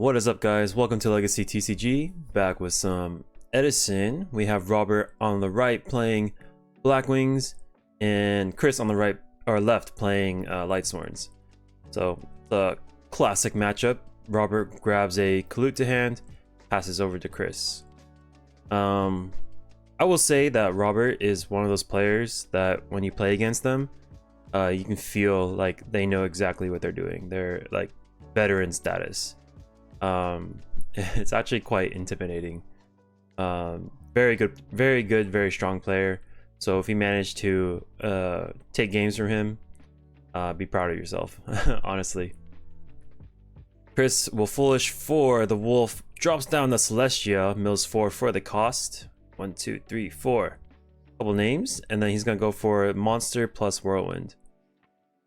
What is up, guys? Welcome to Legacy TCG. Back with some Edison. We have Robert on the right playing Blackwings, and Chris on the right or left playing Lightsworns. So the classic matchup. Robert grabs a Kalute to hand, passes over to Chris. I will say that Robert is one of those players that when you play against them, you can feel like they know exactly what they're doing. They're like veteran status. It's actually quite intimidating. Very good, very strong player. So if you manage to take games from him, be proud of yourself. Honestly. Chris will foolish for the wolf, drops down the Celestia, mills 4 for the cost. 1, 2, 3, 4. Couple names, and then he's gonna go for monster plus whirlwind.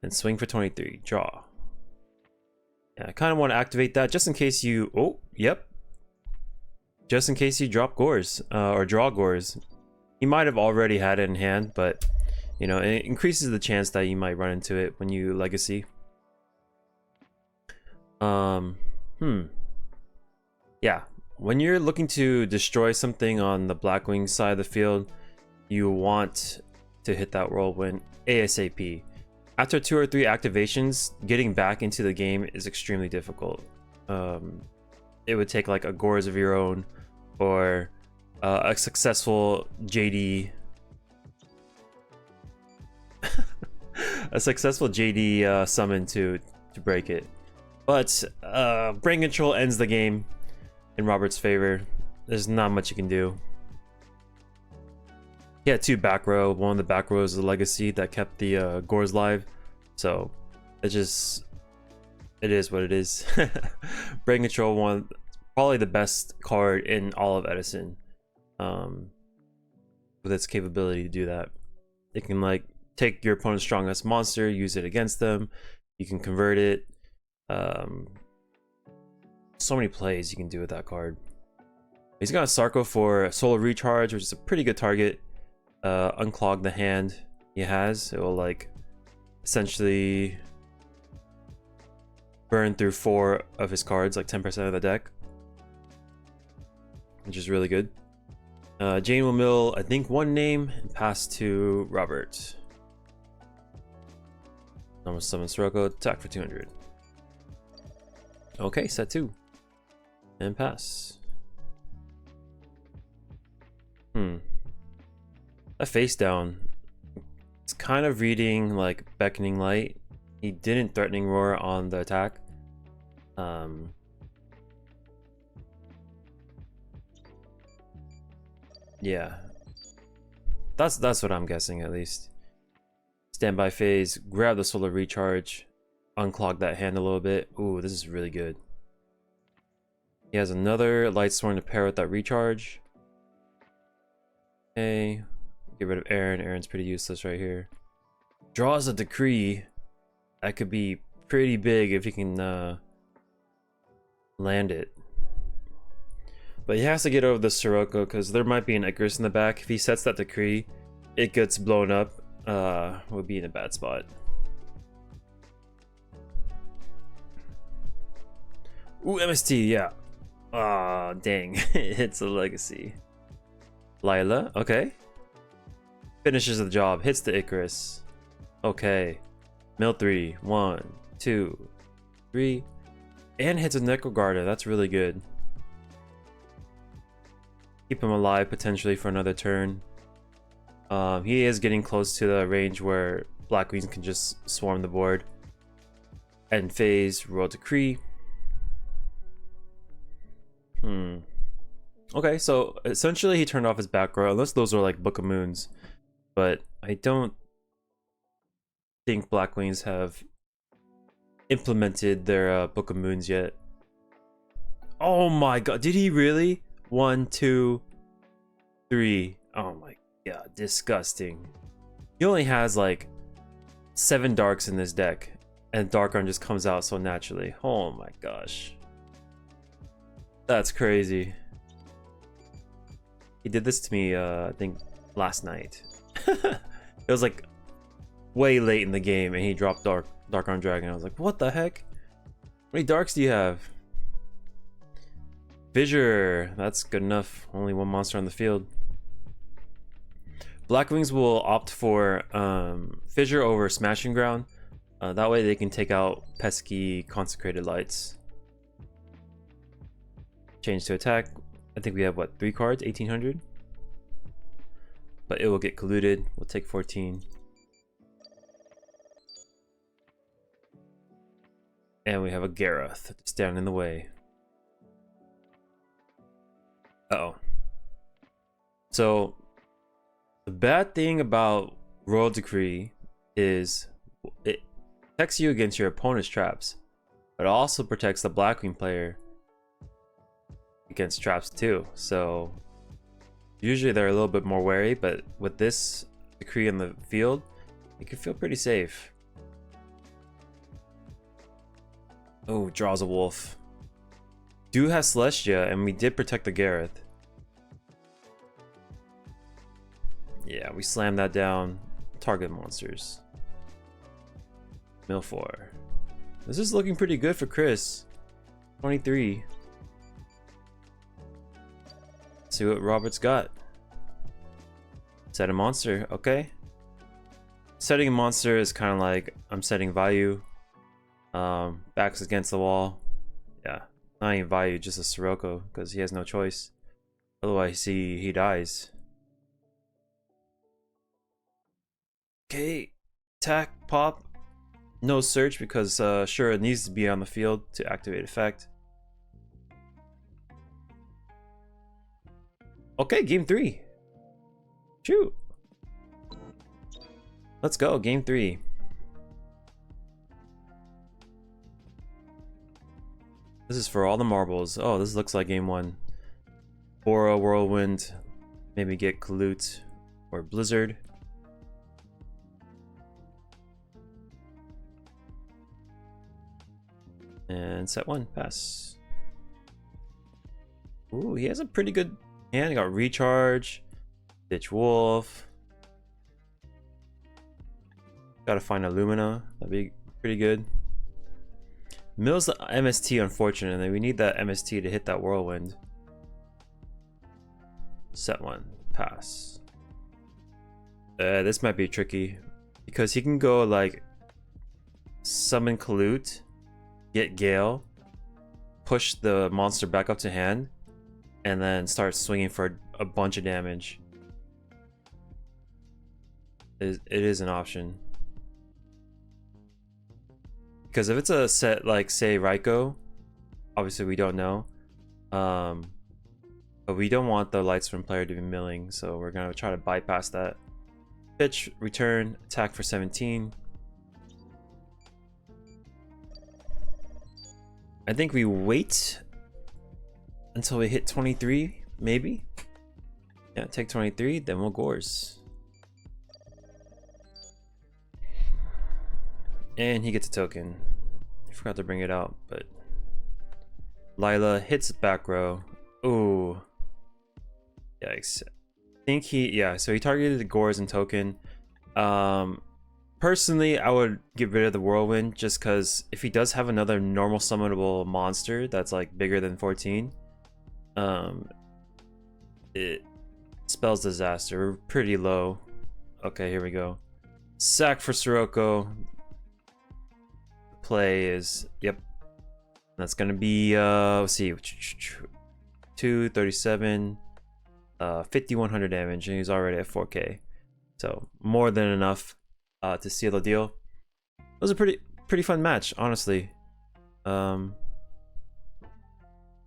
And swing for 23. Draw. Yeah, I kind of want to activate that just in case you... Oh, yep. Just in case you drop Gores, or draw Gores. He might have already had it in hand, but, you know, it increases the chance that you might run into it when you Legacy. Yeah, when you're looking to destroy something on the Blackwing side of the field, you want to hit that whirlwind ASAP. After 2 or 3 activations, getting back into the game is extremely difficult. It would take like a Gores of your own, or a successful JD a successful JD summon to break it. But brain control ends the game in Robert's favor. There's not much you can do. He had 2 back row. One of the back rows is a legacy that kept the Gores live. So it is what it is. Brain control one, probably the best card in all of Edison. With its capability to do that. It can like take your opponent's strongest monster, use it against them. You can convert it. So many plays you can do with that card. He's got a Sarko for Solar Recharge, which is a pretty good target. Unclog the hand he has. It will like essentially burn through 4 of his cards, like 10% of the deck, which is really good. Jane will mill, I think, 1 name and pass to Robert. Almost summon Sirocco, attack for 200. Okay, set 2 and pass. A face down. It's kind of reading like Beckoning Light. He didn't Threatening Roar on the attack. Yeah, that's what I'm guessing at least. Standby phase, grab the Solar Recharge, unclog that hand a little bit. Ooh, this is really good. He has another Lightsworn to pair with that recharge. Okay, get rid of Aaron. Aaron's pretty useless right here. Draws a Decree. That could be pretty big if he can land it. But he has to get over the Sirocco because there might be an Icarus in the back. If he sets that Decree, it gets blown up. We'll be in a bad spot. Ooh, MST, yeah. Ah, dang. It's a legacy. Lila, okay. Finishes the job, hits the Icarus. Okay. Mill 3, 1, 2, 3. And hits a Necrogarda, that's really good. Keep him alive potentially for another turn. He is getting close to the range where Blackwings can just swarm the board. End phase, Royal Decree. Okay, so essentially he turned off his back row, unless those are like Book of Moons. But I don't think Blackwings have implemented their Book of Moons yet. Oh my god, did he really? 1, 2, 3. Oh my god, disgusting. He only has like 7 darks in this deck, and Dark-Arm just comes out so naturally. Oh my gosh. That's crazy. He did this to me, I think, last night. It was like way late in the game, and he dropped Dark-Arm Dragon. I was like, what the heck? How many darks do you have? Fissure, that's good enough. Only one monster on the field. Blackwings will opt for Fissure over Smashing Ground. That way they can take out pesky Consecrated Lights. Change to attack. I think we have what, 3 cards, 1800? But it will get colluded. We'll take 14. And we have a Gareth to stand in the way. Uh-oh. So the bad thing about Royal Decree is it protects you against your opponent's traps, but it also protects the Blackwing player against traps too. So usually they're a little bit more wary, but with this decree in the field, you can feel pretty safe. Oh, draws a wolf. Do have Celestia, and we did protect the Gareth. Yeah, we slammed that down. Target monsters. Mill 4. This is looking pretty good for Chris. 23. Let's see what Robert's got. Set a monster, okay. Setting a monster is kind of like I'm setting value. Backs against the wall. Yeah, not even value, just a Sirocco, because he has no choice. Otherwise he dies. Okay, attack, pop. No search because sure, it needs to be on the field to activate effect. Okay, game 3. Shoot. Let's go, game 3. This is for all the marbles. Oh, this looks like game 1. Aura, Whirlwind, maybe get Kalute or Blizzard. And set 1, pass. Ooh, he has a pretty good hand. He got Recharge, Ditch Wolf. Gotta find a Lumina. That'd be pretty good. Mills the MST, unfortunately. We need that MST to hit that Whirlwind. Set 1, pass. This might be tricky because he can go like summon Kalute, get Gale, push the monster back up to hand, and then start swinging for a bunch of damage. It is an option. Because if it's a set like, say, Raikou, obviously we don't know. But we don't want the Lightsworn player to be milling, so we're going to try to bypass that. Pitch, return, attack for 17. I think we wait until we hit 23, maybe? Yeah, take 23, then we'll Gores. And he gets a token. I forgot to bring it out, but Lila hits back row. Ooh. Yikes. I think so he targeted the Gores and token. Personally, I would get rid of the Whirlwind just because if he does have another normal summonable monster that's like bigger than 14, it spells disaster. We're pretty low. Okay, here we go. Sack for Sirocco. Play is, yep. That's gonna be, let's see, 237, 5100 damage, and he's already at 4k. So more than enough to seal the deal. It was a pretty fun match, honestly. Yeah,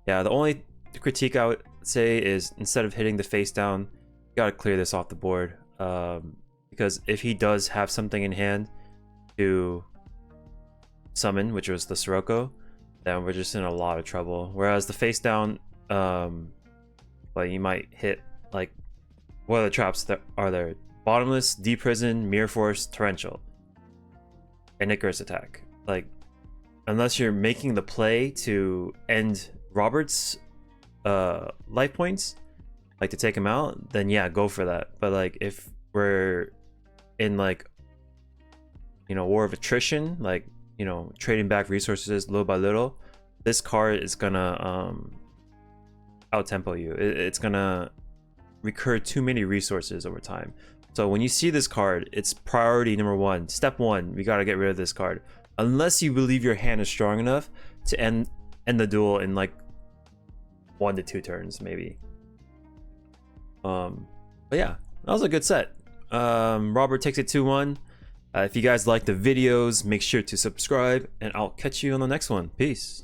the only critique I would say is instead of hitting the face down, you gotta clear this off the board. Because if he does have something in hand to summon, which was the Sirocco, then we're just in a lot of trouble. Whereas the face down, like you might hit like, what are the traps that are there? Bottomless, Deep Prison, Mirror Force, Torrential, and Icarus attack. Like, unless you're making the play to end Robert's life points, like to take him out, then yeah, go for that. But like if we're in like, you know, war of attrition, like, you know, trading back resources little by little, this card is gonna out tempo you. It's gonna recur too many resources over time. So when you see this card, it's priority number one. Step one, we gotta get rid of this card. Unless you believe your hand is strong enough to end the duel in like 1 to 2 turns, maybe. But yeah, that was a good set. Robert takes it 2-1. If you guys like the videos, make sure to subscribe, and I'll catch you on the next one. Peace.